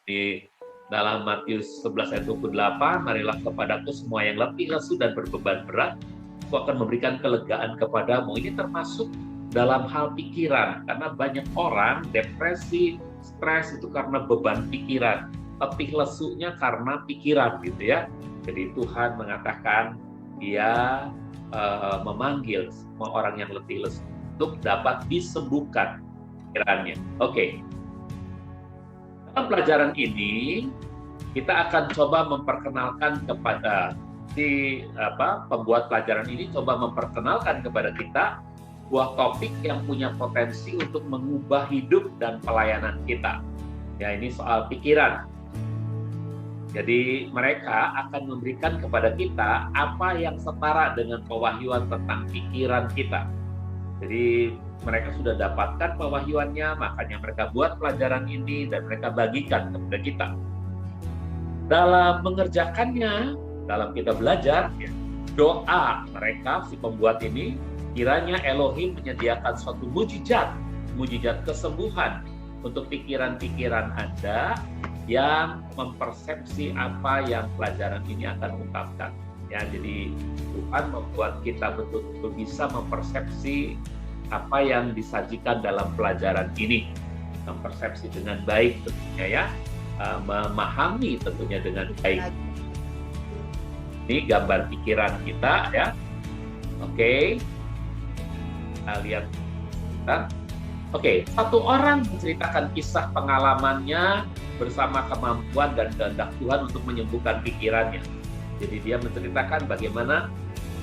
Di dalam Matius 11 ayat 28, marilah kepadaku semua yang letih, lesu, dan berbeban berat, aku akan memberikan kelegaan kepadamu. Ini termasuk dalam hal pikiran, karena banyak orang depresi, stres itu karena beban pikiran, letih lesunya karena pikiran gitu ya. Jadi Tuhan mengatakan Dia memanggil semua orang yang letih lesu untuk dapat disembuhkan pikirannya. Oke. Dalam pelajaran ini kita akan coba memperkenalkan kepada pembuat pelajaran ini coba memperkenalkan kepada kita sebuah topik yang punya potensi untuk mengubah hidup dan pelayanan kita. Ya, ini soal pikiran. Jadi mereka akan memberikan kepada kita apa yang setara dengan pewahyuan tentang pikiran kita. Jadi mereka sudah dapatkan pewahyuannya, makanya mereka buat pelajaran ini dan mereka bagikan kepada kita. Dalam mengerjakannya, dalam kita belajar, doa mereka, si pembuat ini, kiranya Elohim menyediakan suatu mujizat kesembuhan untuk pikiran-pikiran Anda yang mempersepsi apa yang pelajaran ini akan ungkapkan. Ya, jadi Tuhan membuat kita betul-betul bisa mempersepsi apa yang disajikan dalam pelajaran ini, mempersepsi dengan baik tentunya ya, memahami tentunya dengan baik. Ini gambar pikiran kita ya. Oke, kita lihat. Oke, satu orang menceritakan kisah pengalamannya bersama kemampuan dan kehendak Tuhan untuk menyembuhkan pikirannya. Jadi dia menceritakan bagaimana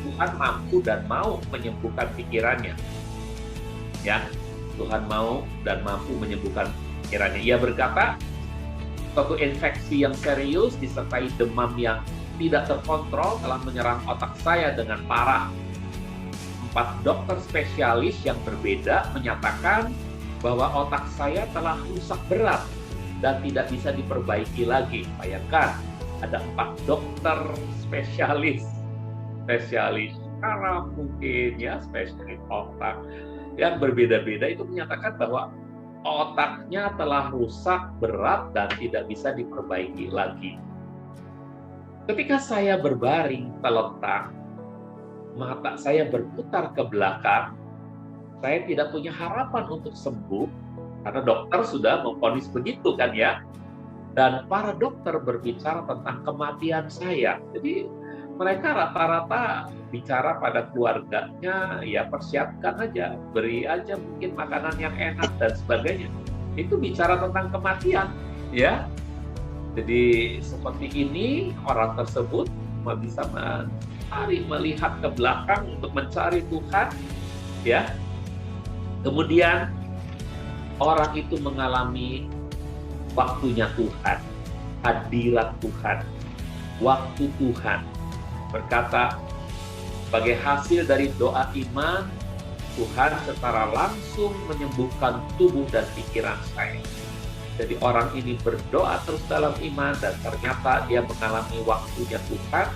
Tuhan mampu dan mau menyembuhkan pikirannya. Ya, Tuhan mau dan mampu menyembuhkan pikirannya. Ia berkata, suatu infeksi yang serius disertai demam yang tidak terkontrol telah menyerang otak saya dengan parah. 4 dokter spesialis yang berbeda menyatakan bahwa otak saya telah rusak berat dan tidak bisa diperbaiki lagi. Bayangkan, ada 4 dokter spesialis saraf mungkin ya, spesialis otak yang berbeda-beda itu menyatakan bahwa otaknya telah rusak berat dan tidak bisa diperbaiki lagi. Ketika saya berbaring terlentang, mata saya berputar ke belakang, saya tidak punya harapan untuk sembuh karena dokter sudah memvonis begitu kan ya. Dan para dokter berbicara tentang kematian saya. Jadi mereka rata-rata bicara pada keluarganya, ya persiapkan aja, beri aja mungkin makanan yang enak dan sebagainya. Itu bicara tentang kematian, ya. Jadi seperti ini orang tersebut bisa melihat ke belakang untuk mencari Tuhan, ya. Kemudian orang itu mengalami waktunya Tuhan, hadirat Tuhan, waktu Tuhan. Berkata, sebagai hasil dari doa iman, Tuhan secara langsung menyembuhkan tubuh dan pikiran saya. Jadi orang ini berdoa terus dalam iman dan ternyata dia mengalami waktunya Tuhan,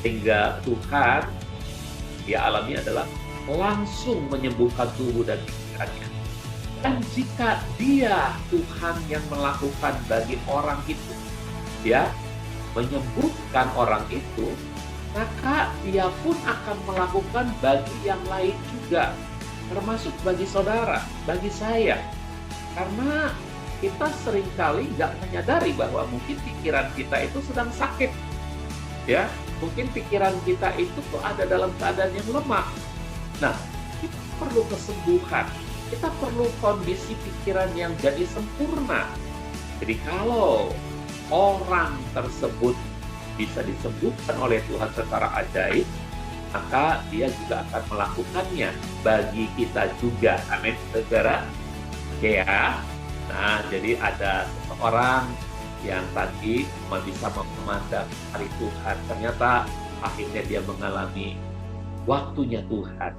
sehingga Tuhan dia alami adalah langsung menyembuhkan tubuh dan pikirannya. Dan jika dia, Tuhan yang melakukan bagi orang itu, ya, menyembuhkan orang itu, maka dia pun akan melakukan bagi yang lain juga, termasuk bagi saudara, bagi saya. Karena kita seringkali nggak menyadari bahwa mungkin pikiran kita itu sedang sakit, ya, mungkin pikiran kita itu tuh ada dalam keadaan yang lemah. Nah, kita perlu kesembuhan, kita perlu kondisi pikiran yang jadi sempurna. Jadi kalau orang tersebut bisa disembuhkan oleh Tuhan secara ajaib, maka dia juga akan melakukannya bagi kita juga. Amin, saudara. Oke ya. Nah, jadi ada seseorang yang tadi cuma bisa memandang hari Tuhan, ternyata akhirnya dia mengalami waktunya Tuhan,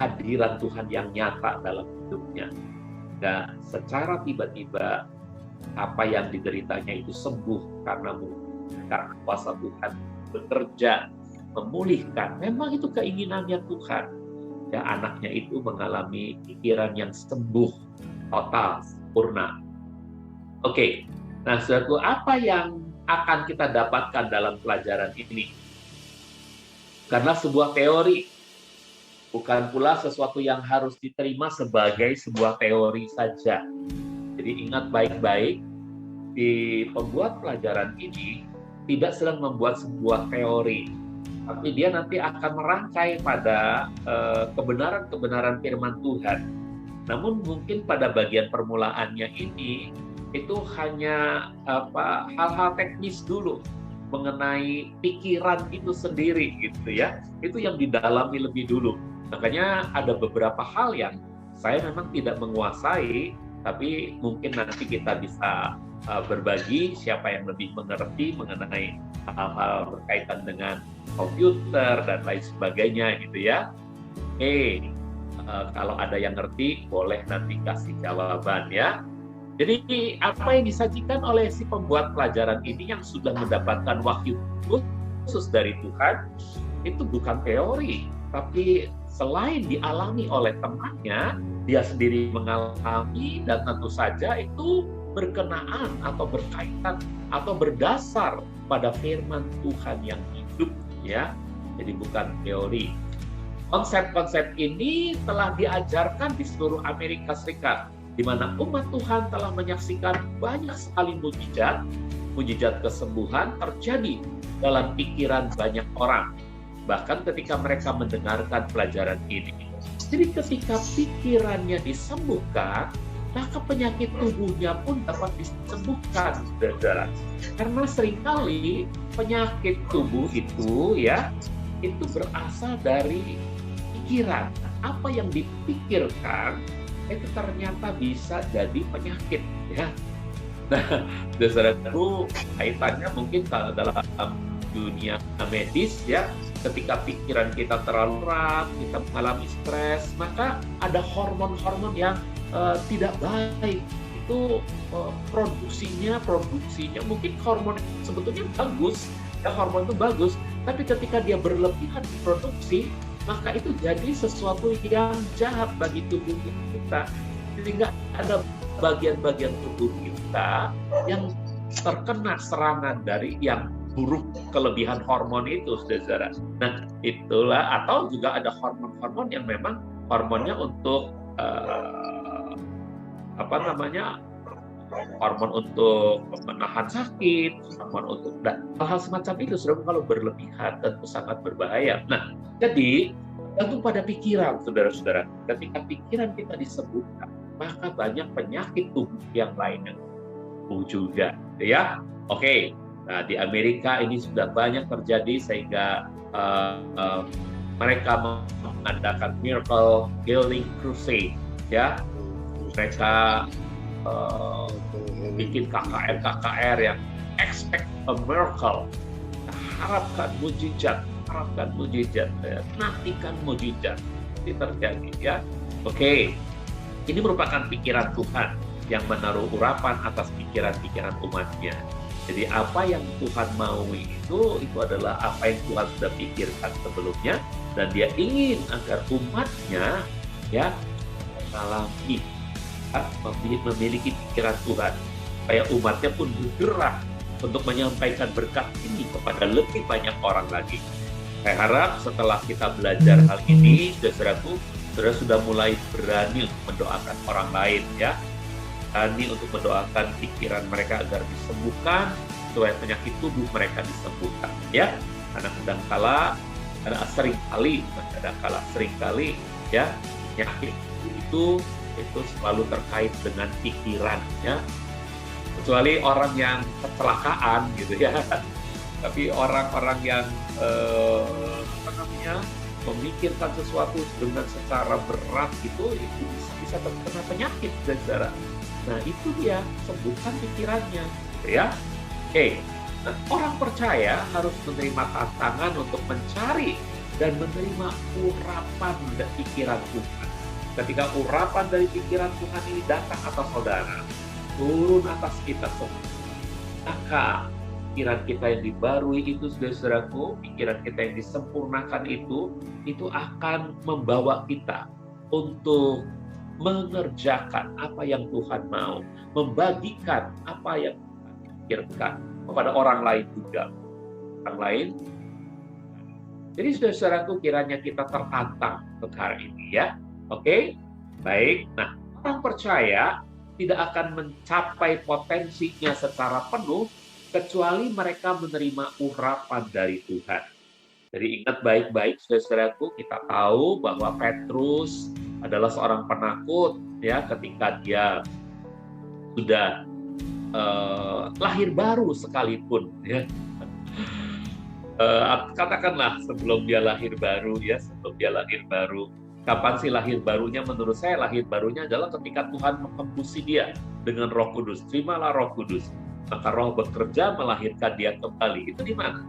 hadiran Tuhan yang nyata dalam hidupnya. Dan secara tiba-tiba apa yang dideritanya itu sembuh karena kuasa Tuhan bekerja memulihkan. Memang itu keinginannya Tuhan. Ya, anaknya itu mengalami pikiran yang sembuh total, sempurna. Oke. Nah, saudaraku, apa yang akan kita dapatkan dalam pelajaran ini? Karena sebuah teori, bukan pula sesuatu yang harus diterima sebagai sebuah teori saja. Jadi ingat baik-baik, di pembuat pelajaran ini tidak sedang membuat sebuah teori, tapi dia nanti akan merangkai pada kebenaran-kebenaran firman Tuhan. Namun mungkin pada bagian permulaannya ini itu hanya hal-hal teknis dulu mengenai pikiran itu sendiri gitu ya. Itu yang didalami lebih dulu. Makanya ada beberapa hal yang saya memang tidak menguasai, tapi mungkin nanti kita bisa berbagi siapa yang lebih mengerti mengenai hal-hal berkaitan dengan komputer dan lain sebagainya gitu ya. Kalau ada yang ngerti boleh nanti kasih jawaban ya. Jadi apa yang disajikan oleh si pembuat pelajaran ini yang sudah mendapatkan wahyu khusus dari Tuhan itu bukan teori, tapi selain dialami oleh temannya, dia sendiri mengalami dan tentu saja itu berkenaan atau berkaitan atau berdasar pada firman Tuhan yang hidup ya. Jadi bukan teori. Konsep-konsep ini telah diajarkan di seluruh Amerika Serikat, di mana umat Tuhan telah menyaksikan banyak sekali mujizat kesembuhan terjadi dalam pikiran banyak orang, bahkan ketika mereka mendengarkan pelajaran ini. Jadi ketika pikirannya disembuhkan, maka penyakit tubuhnya pun dapat disembuhkan, saudara. Karena seringkali penyakit tubuh itu ya, itu berasal dari pikiran. Apa yang dipikirkan itu ternyata bisa jadi penyakit ya. Nah, saudaraku, kaitannya mungkin kalau dalam dunia medis ya, ketika pikiran kita terlalu berat, kita mengalami stres, maka ada hormon-hormon yang tidak baik. Itu produksinya mungkin hormon sebetulnya bagus, ya hormon itu bagus, tapi ketika dia berlebihan diproduksi, maka itu jadi sesuatu yang jahat bagi tubuh kita. Sehingga ada bagian-bagian tubuh kita yang terkena serangan dari yang buruk kelebihan hormon itu, saudara. Nah, itulah, atau juga ada hormon-hormon yang memang hormonnya untuk hormon untuk menahan sakit, hormon untuk hal-hal semacam itu, saudara, kalau berlebihan tentu sangat berbahaya. Nah, jadi tergantung pada pikiran, saudara-saudara. Ketika pikiran kita disebutkan, maka banyak penyakit tubuh yang lain yang juga, ya. Oke. Nah, di Amerika ini sudah banyak terjadi sehingga mereka mengadakan Miracle Healing Crusade, ya. Mereka bikin KKR yang expect a miracle, harapkan mujizat, nantikan mujizat itu terjadi ya. Oke. Ini merupakan pikiran Tuhan yang menaruh urapan atas pikiran-pikiran umatnya. Jadi apa yang Tuhan mau itu adalah apa yang Tuhan sudah pikirkan sebelumnya, dan dia ingin agar umatnya ya mengalami, memiliki pikiran Tuhan, supaya umatnya pun bergerak untuk menyampaikan berkat ini kepada lebih banyak orang lagi. Saya harap setelah kita belajar hal ini, saudaraku, saudara sudah mulai berani untuk mendoakan orang lain ya. Berani untuk mendoakan pikiran mereka agar disembuhkan, supaya penyakit tubuh mereka disembuhkan ya. Karena seringkali ya, penyakit itu selalu terkait dengan pikiran ya. Kecuali orang yang kecelakaan gitu ya. Tapi orang-orang yang memikirkan sesuatu dengan secara berat itu bisa terkena penyakit, saudara. Nah, itu dia, sembuhkan pikirannya ya. Oke. Nah, orang percaya harus menerima tantangan untuk mencari dan menerima urapan dari pikiran Tuhan. Ketika urapan dari pikiran Tuhan ini datang atas saudara, turun atas kita semua, maka pikiran kita yang dibarui itu, saudaraku, pikiran kita yang disempurnakan itu akan membawa kita untuk mengerjakan apa yang Tuhan mau, membagikan apa yang Tuhan pikirkan kepada orang lain juga. Orang lain. Jadi saudara-saudaraku, kiranya kita tertantang untuk hari ini ya. Oke? Baik. Nah, orang percaya tidak akan mencapai potensinya secara penuh kecuali mereka menerima urapan dari Tuhan. Jadi ingat baik-baik saudara-saudaraku, kita tahu bahwa Petrus adalah seorang penakut ya ketika dia sudah lahir baru sekalipun ya. Katakanlah sebelum dia lahir baru ya, sebelum dia lahir baru. Kapan sih lahir barunya? Menurut saya lahir barunya adalah ketika Tuhan mengembusi dia dengan Roh Kudus. Terimalah Roh Kudus. Maka Roh bekerja melahirkan dia kembali. Itu di mana?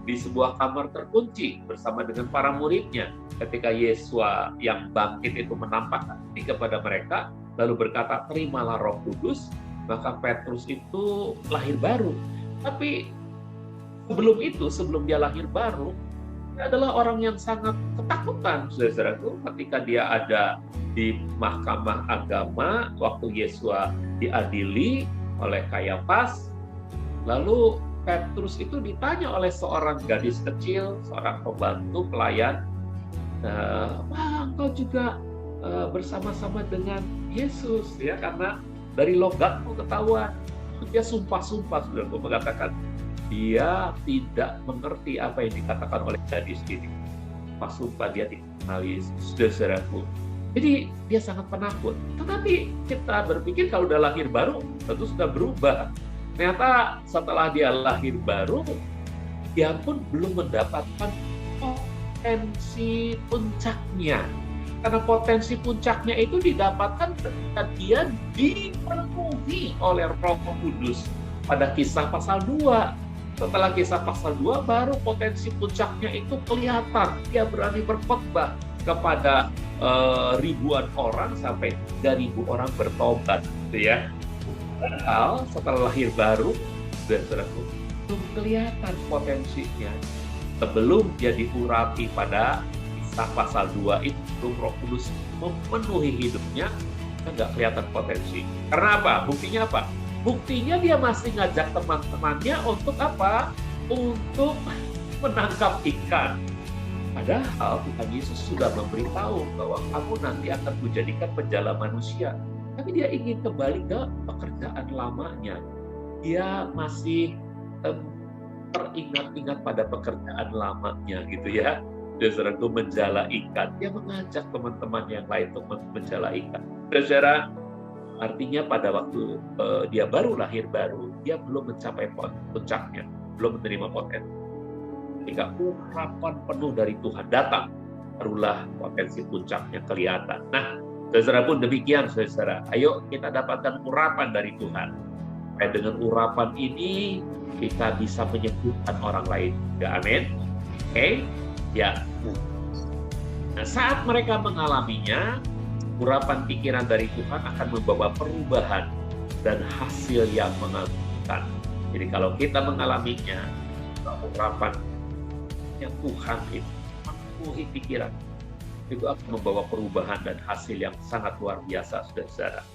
Di sebuah kamar terkunci bersama dengan para muridnya. Ketika Yesus yang bangkit itu menampakkan diri kepada mereka, lalu berkata, terimalah Roh Kudus, maka Petrus itu lahir baru. Tapi sebelum itu, sebelum dia lahir baru, dia adalah orang yang sangat ketakutan, saudara-saudaraku, ketika dia ada di mahkamah agama, waktu Yesus diadili oleh Kayafas, lalu Petrus itu ditanya oleh seorang gadis kecil, seorang pembantu pelayan, wah engkau juga bersama-sama dengan Yesus, ya, karena dari logatmu ketahuan. Dia sumpah-sumpah, saudara, mengatakan dia tidak mengerti apa yang dikatakan oleh gadis ini. Pas sumpah dia tidak mengenal Yesus, saudaraku. Jadi dia sangat penakut. Tetapi kita berpikir kalau udah lahir baru, tentu sudah berubah. Ternyata setelah dia lahir baru, dia pun belum mendapatkan potensi puncaknya. Karena potensi puncaknya itu didapatkan ketika dia dipenuhi oleh Roh Kudus pada Kisah pasal 2. Setelah Kisah pasal 2, baru potensi puncaknya itu kelihatan. Dia berani berkhotbah kepada ribuan orang sampai 3.000 orang bertobat, gitu ya. Padahal setelah lahir baru, saudaraku, belum kelihatan potensinya. Sebelum dia diurapi pada Kisah pasal 2 itu, Roh Kudus memenuhi hidupnya, nggak kelihatan potensi. Karena apa? Buktinya apa? Buktinya dia masih ngajak teman-temannya untuk apa? Untuk menangkap ikan. Padahal Tuhan Yesus sudah memberitahu bahwa kamu nanti akan menjadikan penjala manusia. Tapi dia ingin kembali ke pekerjaan lamanya. Dia masih teringat-ingat pada pekerjaan lamanya, gitu ya. Saudara itu menjala ikan. Dia mengajak teman-teman yang lain untuk menjala ikan. Saudara, artinya pada waktu dia baru lahir baru, dia belum mencapai puncaknya, belum menerima potensi. Ketika urapan penuh dari Tuhan datang, barulah potensi puncaknya kelihatan. Nah, saudara pun demikian, saudara. Ayo kita dapatkan urapan dari Tuhan. Dan dengan urapan ini, kita bisa menyembuhkan orang lain. Ya, amin. Oke? Ya. Nah, saat mereka mengalaminya, urapan pikiran dari Tuhan akan membawa perubahan dan hasil yang mengagumkan. Jadi kalau kita mengalaminya, urapan yang Tuhan itu memenuhi pikiran, itu akan membawa perubahan dan hasil yang sangat luar biasa, saudara-saudara.